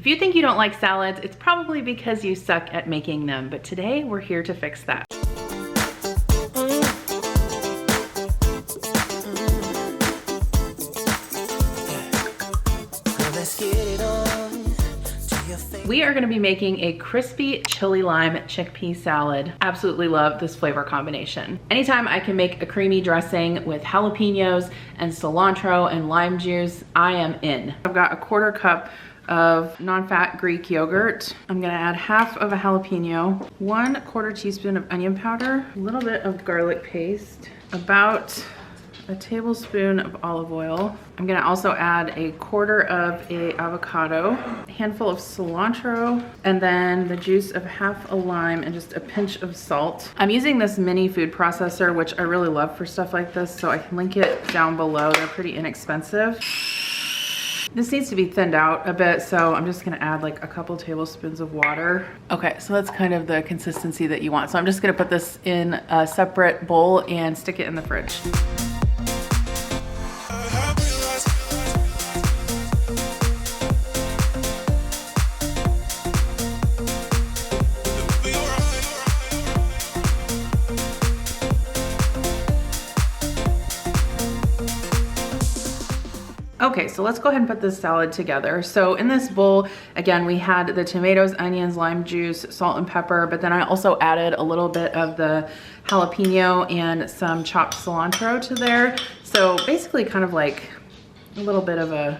you think you don't like salads, it's probably because you suck at making them, but today we're here to fix that. We are gonna be making a crispy chili lime chickpea salad. Absolutely love this flavor combination. Anytime I can make a creamy dressing with jalapenos and cilantro and lime juice, I am in. I've got a 1/4 cup of non-fat Greek yogurt. I'm gonna add half of a jalapeno, 1/4 teaspoon of onion powder, a little bit of garlic paste, about a tablespoon of olive oil. I'm gonna also add a 1/4 of a avocado, a handful of cilantro, and then the juice of half a lime and just a pinch of salt. I'm using this mini food processor, which I really love for stuff like this, so I can link it down below. They're pretty inexpensive. This needs to be thinned out a bit, so I'm just gonna add like a couple tablespoons of water. Okay, so that's kind of the consistency that you want. So I'm just gonna put this in a separate bowl and stick it in the fridge. Okay, so let's go ahead and put this salad together. So in this bowl, again, we had the tomatoes, onions, lime juice, salt and pepper, but then I also added a little bit of the jalapeno and some chopped cilantro to there. So basically kind of like a little bit of a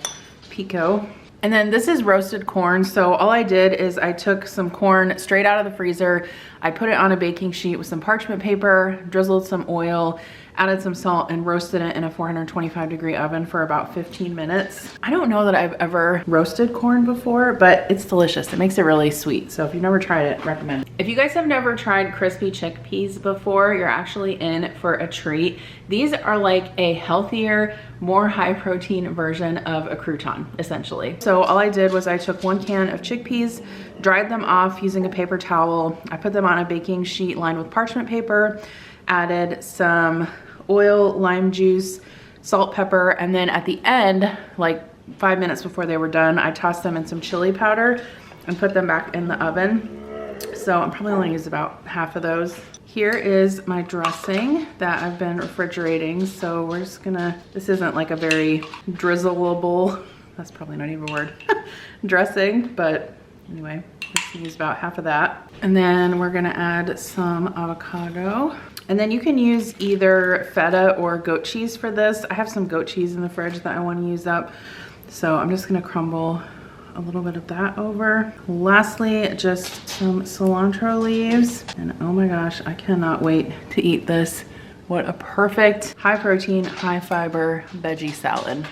pico. And then this is roasted corn. So all I did is I took some corn straight out of the freezer. I put it on a baking sheet with some parchment paper, drizzled some oil, added some salt, and roasted it in a 425-degree oven for about 15 minutes. I don't know that I've ever roasted corn before, but it's delicious. It makes it really sweet. So if you've never tried it, recommend it. If you guys have never tried crispy chickpeas before, you're actually in for a treat. These are like a healthier, more high protein version of a crouton, essentially. So all I did was I took 1 can of chickpeas, dried them off using a paper towel. I put them on a baking sheet lined with parchment paper, added some oil, lime juice, salt, pepper, and then at the end, like 5 minutes before they were done, I tossed them in some chili powder and put them back in the oven. So I'm probably only use about half of those. Here is my dressing that I've been refrigerating. So we're just gonna, this isn't like a very drizzleable, that's probably not even a word, dressing, but anyway, let's use about half of that. And then we're gonna add some avocado. And then you can use either feta or goat cheese for this. I have some goat cheese in the fridge that I want to use up. So I'm just gonna crumble a little bit of that over. Lastly, just some cilantro leaves. And oh my gosh, I cannot wait to eat this. What a perfect high protein, high fiber veggie salad.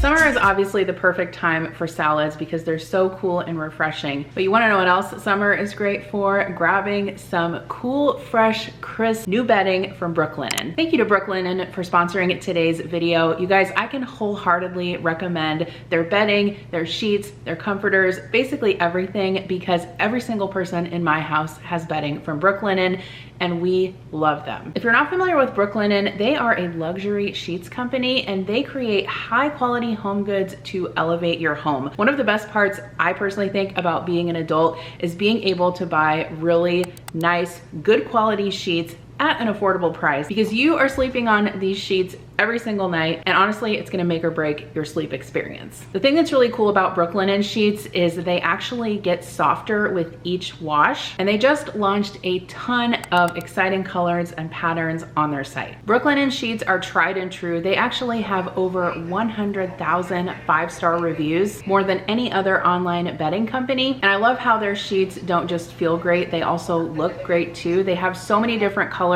Summer is obviously the perfect time for salads because they're so cool and refreshing. But you wanna know what else summer is great for? Grabbing some cool, fresh, crisp new bedding from Brooklinen. Thank you to Brooklinen for sponsoring today's video. You guys, I can wholeheartedly recommend their bedding, their sheets, their comforters, basically everything, because every single person in my house has bedding from Brooklinen, and we love them. If you're not familiar with Brooklinen, they are a luxury sheets company and they create high quality home goods to elevate your home. One of the best parts I personally think about being an adult is being able to buy really nice, good quality sheets at an affordable price, because you are sleeping on these sheets every single night, and honestly, it's gonna make or break your sleep experience. The thing that's really cool about Brooklinen sheets is they actually get softer with each wash, and they just launched a ton of exciting colors and patterns on their site. Brooklinen sheets are tried and true. They actually have over 100,000 5-star reviews, more than any other online bedding company. And I love how their sheets don't just feel great, they also look great too. They have so many different colors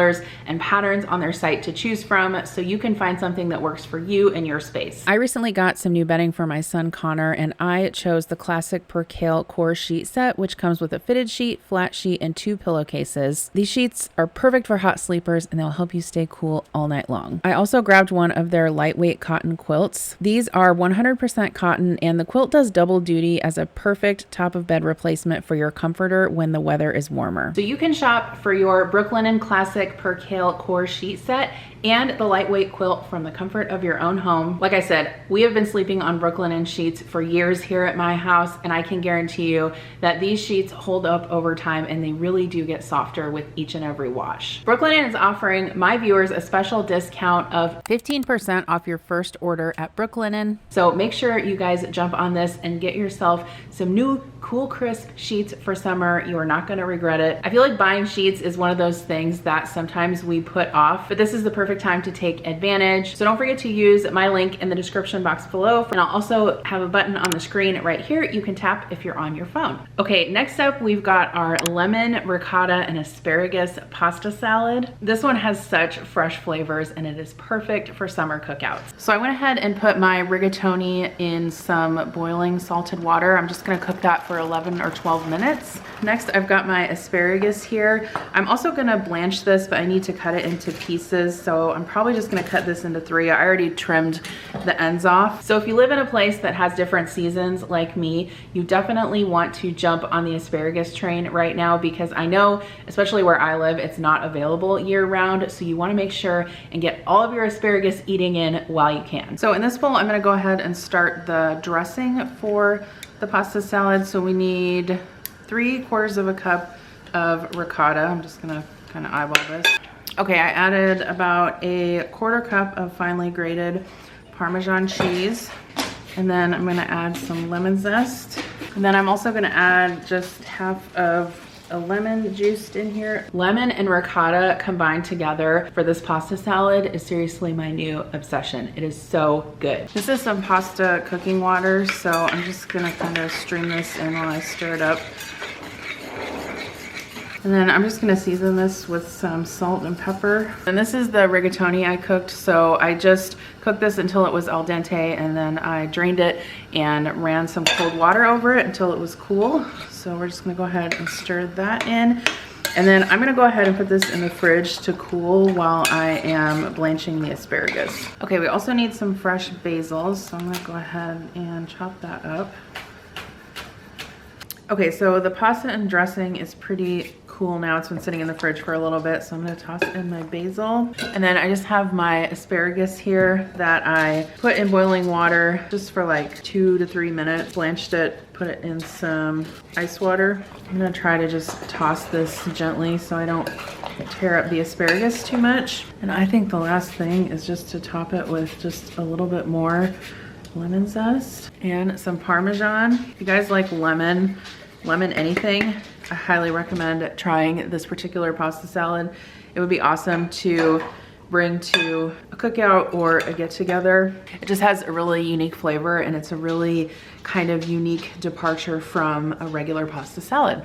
and patterns on their site to choose from, so you can find find something that works for you and your space. I recently got some new bedding for my son Connor, and I chose the classic Percale core sheet set, which comes with a fitted sheet, flat sheet, and 2 pillowcases. These sheets are perfect for hot sleepers, and they'll help you stay cool all night long. I also grabbed one of their lightweight cotton quilts. These are 100% cotton, and the quilt does double duty as a perfect top of bed replacement for your comforter when the weather is warmer. So you can shop for your Brooklinen Classic Percale core sheet set and the lightweight quilt from the comfort of your own home. Like I said, we have been sleeping on Brooklinen sheets for years here at my house, and I can guarantee you that these sheets hold up over time, and they really do get softer with each and every wash. Brooklinen is offering my viewers a special discount of 15% off your first order at Brooklinen. So make sure you guys jump on this and get yourself some new cool crisp sheets for summer. You are not gonna regret it. I feel like buying sheets is one of those things that sometimes we put off, but this is the perfect time to take advantage. So don't forget to use my link in the description box below, and I'll also have a button on the screen right here you can tap if you're on your phone. Okay, next up we've got our lemon, ricotta, and asparagus pasta salad. This one has such fresh flavors, and it is perfect for summer cookouts. So I went ahead and put my rigatoni in some boiling salted water. I'm just gonna cook that for 11 or 12 minutes. Next, I've got my asparagus here. I'm also gonna blanch this, but I need to cut it into pieces, so I'm probably just gonna cut this into 3. I already trimmed the ends off. So if you live in a place that has different seasons like me, you definitely want to jump on the asparagus train right now, because I know, especially where I live, it's not available year round, so you wanna make sure and get all of your asparagus eating in while you can. So in this bowl, I'm gonna go ahead and start the dressing for the pasta salad. So we need 3/4 of a cup of ricotta. I'm just gonna kind of eyeball this. Okay, I added about a 1/4 cup of finely grated Parmesan cheese. And then I'm gonna add some lemon zest. And then I'm also gonna add just half of a lemon juiced in here. Lemon and ricotta combined together for this pasta salad is seriously my new obsession. It is so good. This is some pasta cooking water, so I'm just gonna kind of stream this in while I stir it up. And then I'm just gonna season this with some salt and pepper. And this is the rigatoni I cooked, so I just cooked this until it was al dente, and then I drained it and ran some cold water over it until it was cool. So we're just gonna go ahead and stir that in. And then I'm gonna go ahead and put this in the fridge to cool while I am blanching the asparagus. Okay, we also need some fresh basil, so I'm gonna go ahead and chop that up. Okay, so the pasta and dressing is pretty cool now. It's been sitting in the fridge for a little bit, so I'm gonna toss in my basil. And then I just have my asparagus here that I put in boiling water just for like 2 to 3 minutes, blanched it, put it in some ice water. I'm gonna try to just toss this gently so I don't tear up the asparagus too much. And I think the last thing is just to top it with just a little bit more lemon zest and some Parmesan. If you guys like lemon anything, I highly recommend trying this particular pasta salad. It would be awesome to bring to a cookout or a get-together. It just has a really unique flavor, and it's a really kind of unique departure from a regular pasta salad.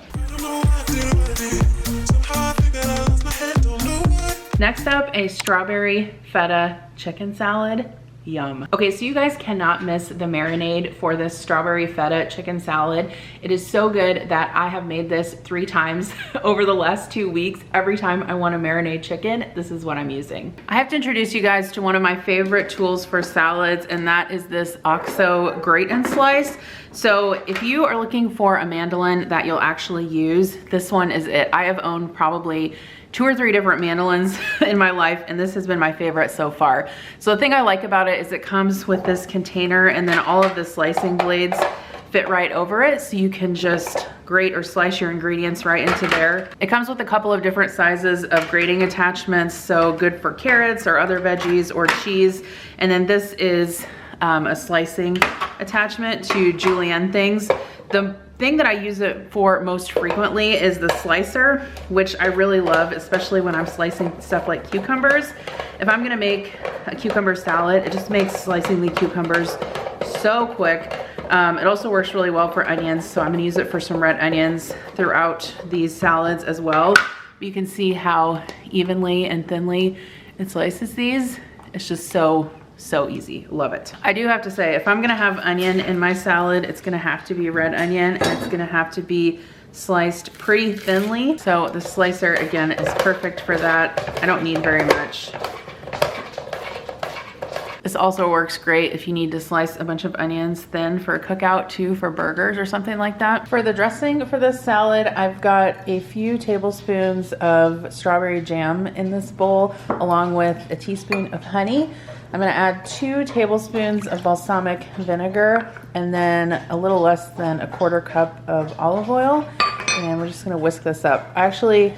Next up, a strawberry feta chicken salad. Yum. Okay, so you guys cannot miss the marinade for this strawberry feta chicken salad. It is so good that I have made this 3 times over the last 2 weeks. Every time I want to marinate chicken, this is what I'm using. I have to introduce you guys to one of my favorite tools for salads, and that is this OXO Grate and Slice. So if you are looking for a mandolin that you'll actually use, this one is it. I have owned probably 2 or 3 different mandolins in my life, and this has been my favorite so far. So the thing I like about it is it comes with this container, and then all of the slicing blades fit right over it, so you can just grate or slice your ingredients right into there. It comes with a couple of different sizes of grating attachments, so good for carrots or other veggies or cheese. And then this is a slicing attachment to julienne things. The thing that I use it for most frequently is the slicer, which I really love, especially when I'm slicing stuff like cucumbers. If I'm gonna make a cucumber salad, it just makes slicing the cucumbers so quick. It also works really well for onions, so I'm gonna use it for some red onions throughout these salads as well. You can see how evenly and thinly it slices these. It's just so easy. Love it. I do have to say, if I'm gonna have onion in my salad, it's gonna have to be red onion, and it's gonna have to be sliced pretty thinly. So the slicer, again, is perfect for that. I don't need very much. This also works great if you need to slice a bunch of onions thin for a cookout too, for burgers or something like that. For the dressing for this salad, I've got a few tablespoons of strawberry jam in this bowl, along with a teaspoon of honey. I'm gonna add 2 tablespoons of balsamic vinegar and then a little less than a 1/4 cup of olive oil. And we're just gonna whisk this up. I actually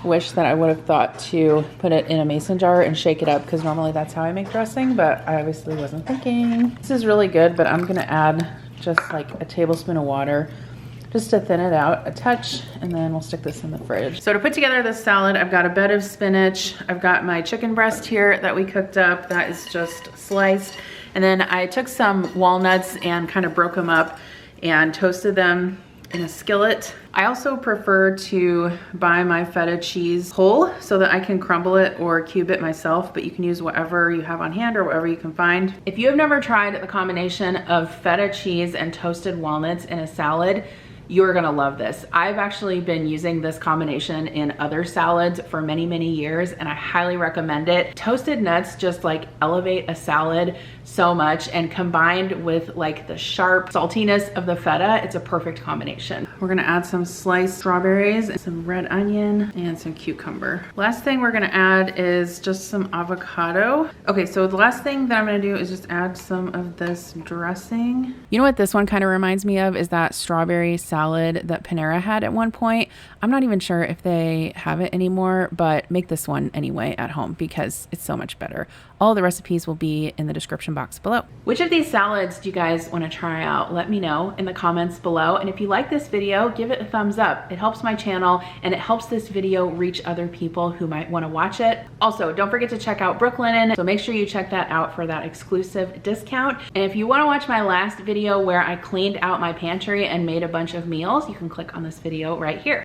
wish that I would have thought to put it in a mason jar and shake it up, because normally that's how I make dressing, but I obviously wasn't thinking. This is really good, but I'm gonna add just like a tablespoon of water just to thin it out a touch, and then we'll stick this in the fridge. So to put together this salad, I've got a bed of spinach. I've got my chicken breast here that we cooked up. That is just sliced. And then I took some walnuts and kind of broke them up and toasted them in a skillet. I also prefer to buy my feta cheese whole so that I can crumble it or cube it myself, but you can use whatever you have on hand or whatever you can find. If you have never tried the combination of feta cheese and toasted walnuts in a salad, you're gonna love this. I've actually been using this combination in other salads for many, many years, and I highly recommend it. Toasted nuts just like elevate a salad so much, and combined with like the sharp saltiness of the feta, it's a perfect combination. We're gonna add some sliced strawberries, some red onion, and some cucumber. Last thing we're gonna add is just some avocado. Okay, so the last thing that I'm gonna do is just add some of this dressing. You know what this one kind of reminds me of is that strawberry salad that Panera had at one point. I'm not even sure if they have it anymore, but make this one anyway at home because it's so much better. All the recipes will be in the description box below. Which of these salads do you guys want to try out? Let me know in the comments below. And if you like this video, give it a thumbs up. It helps my channel and it helps this video reach other people who might want to watch it. Also, don't forget to check out Brooklinen. So make sure you check that out for that exclusive discount. And if you want to watch my last video where I cleaned out my pantry and made a bunch of meals, you can click on this video right here.